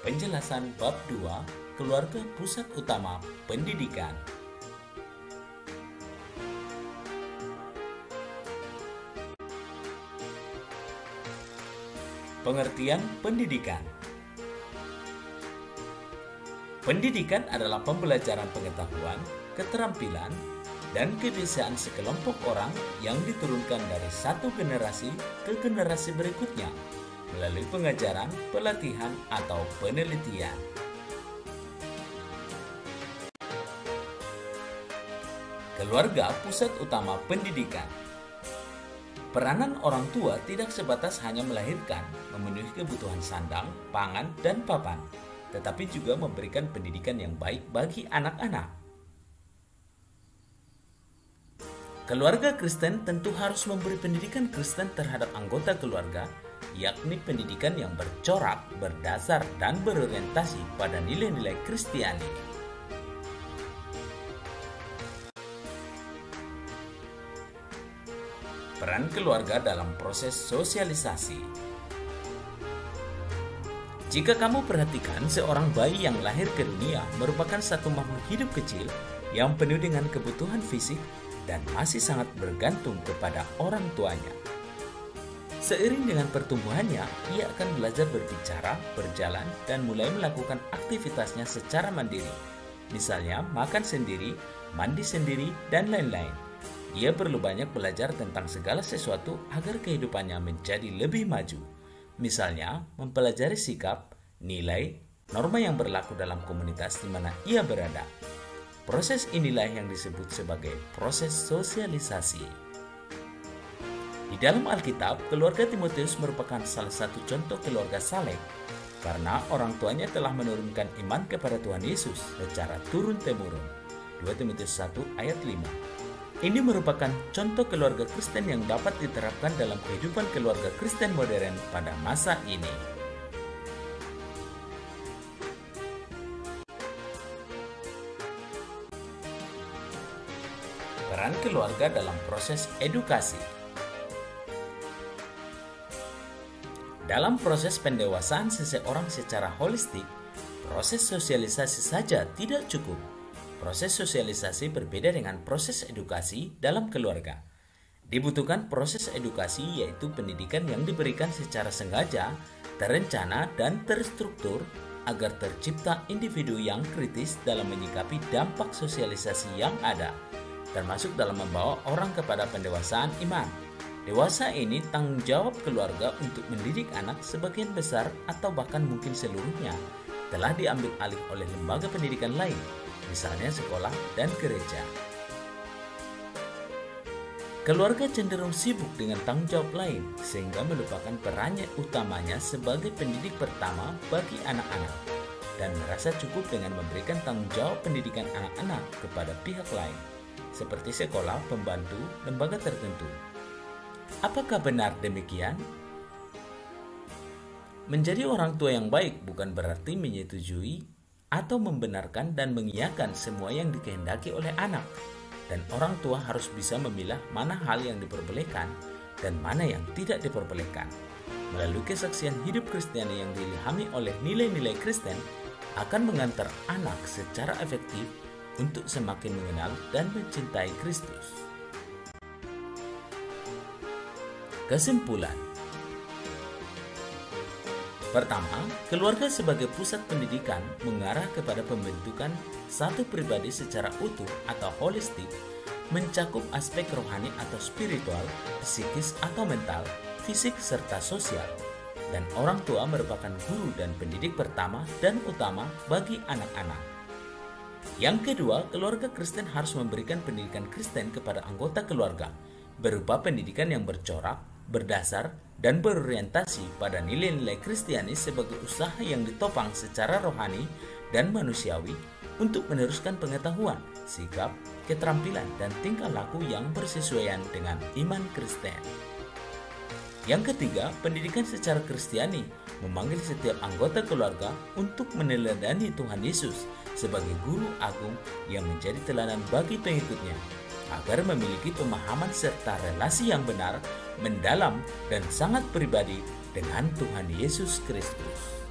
Penjelasan bab 2, keluarga pusat utama pendidikan. Pengertian pendidikan. Pendidikan adalah pembelajaran pengetahuan, keterampilan, dan kebiasaan sekelompok orang yang diturunkan dari satu generasi ke generasi berikutnya melalui pengajaran, pelatihan, atau penelitian. Keluarga pusat utama pendidikan. Peranan orang tua tidak sebatas hanya melahirkan, memenuhi kebutuhan sandang, pangan, dan papan, tetapi juga memberikan pendidikan yang baik bagi anak-anak. Keluarga Kristen tentu harus memberi pendidikan Kristen terhadap anggota keluarga, yakni pendidikan yang bercorak, berdasar, dan berorientasi pada nilai-nilai Kristiani. Peran keluarga dalam proses sosialisasi. Jika kamu perhatikan, seorang bayi yang lahir ke dunia merupakan satu makhluk hidup kecil yang penuh dengan kebutuhan fisik dan masih sangat bergantung kepada orang tuanya. Seiring dengan pertumbuhannya, ia akan belajar berbicara, berjalan, dan mulai melakukan aktivitasnya secara mandiri. Misalnya, makan sendiri, mandi sendiri, dan lain-lain. Ia perlu banyak belajar tentang segala sesuatu agar kehidupannya menjadi lebih maju. Misalnya, mempelajari sikap, nilai, norma yang berlaku dalam komunitas di mana ia berada. Proses inilah yang disebut sebagai proses sosialisasi. Di dalam Alkitab, keluarga Timotius merupakan salah satu contoh keluarga saleh karena orang tuanya telah menurunkan iman kepada Tuhan Yesus secara turun-temurun. 2 Timotius 1 ayat 5. Ini merupakan contoh keluarga Kristen yang dapat diterapkan dalam kehidupan keluarga Kristen modern pada masa ini. Peran keluarga dalam proses edukasi. Dalam proses pendewasaan seseorang secara holistik, proses sosialisasi saja tidak cukup. Proses sosialisasi berbeda dengan proses edukasi dalam keluarga. Dibutuhkan proses edukasi, yaitu pendidikan yang diberikan secara sengaja, terencana, dan terstruktur agar tercipta individu yang kritis dalam menyikapi dampak sosialisasi yang ada, termasuk dalam membawa orang kepada pendewasaan iman. Dewasa ini tanggung jawab keluarga untuk mendidik anak. Sebagian besar atau bahkan mungkin seluruhnya telah diambil alih oleh lembaga pendidikan lain, misalnya sekolah dan gereja. Keluarga cenderung sibuk dengan tanggung jawab lain sehingga melupakan perannya utamanya sebagai pendidik pertama bagi anak-anak dan merasa cukup dengan memberikan tanggung jawab pendidikan anak-anak kepada pihak lain, seperti sekolah, pembantu, lembaga tertentu. Apakah benar demikian? Menjadi orang tua yang baik bukan berarti menyetujui atau membenarkan dan mengiyakan semua yang dikehendaki oleh anak, dan orang tua harus bisa memilah mana hal yang diperbolehkan dan mana yang tidak diperbolehkan. Melalui kesaksian hidup Kristiani yang diilhami oleh nilai-nilai Kristen akan mengantar anak secara efektif untuk semakin mengenal dan mencintai Kristus. Kesimpulan. Pertama, keluarga sebagai pusat pendidikan mengarah kepada pembentukan satu pribadi secara utuh atau holistik, mencakup aspek rohani atau spiritual, psikis atau mental, fisik serta sosial. Dan orang tua merupakan guru dan pendidik pertama dan utama bagi anak-anak. Yang kedua, keluarga Kristen harus memberikan pendidikan Kristen kepada anggota keluarga, berupa pendidikan yang bercorak, berdasar, dan berorientasi pada nilai-nilai Kristiani sebagai usaha yang ditopang secara rohani dan manusiawi untuk meneruskan pengetahuan, sikap, keterampilan, dan tingkah laku yang bersesuaian dengan iman Kristen. Yang ketiga, pendidikan secara Kristiani memanggil setiap anggota keluarga untuk meneladani Tuhan Yesus sebagai guru agung yang menjadi teladan bagi pengikutnya, agar memiliki pemahaman serta relasi yang benar, mendalam, dan sangat pribadi dengan Tuhan Yesus Kristus.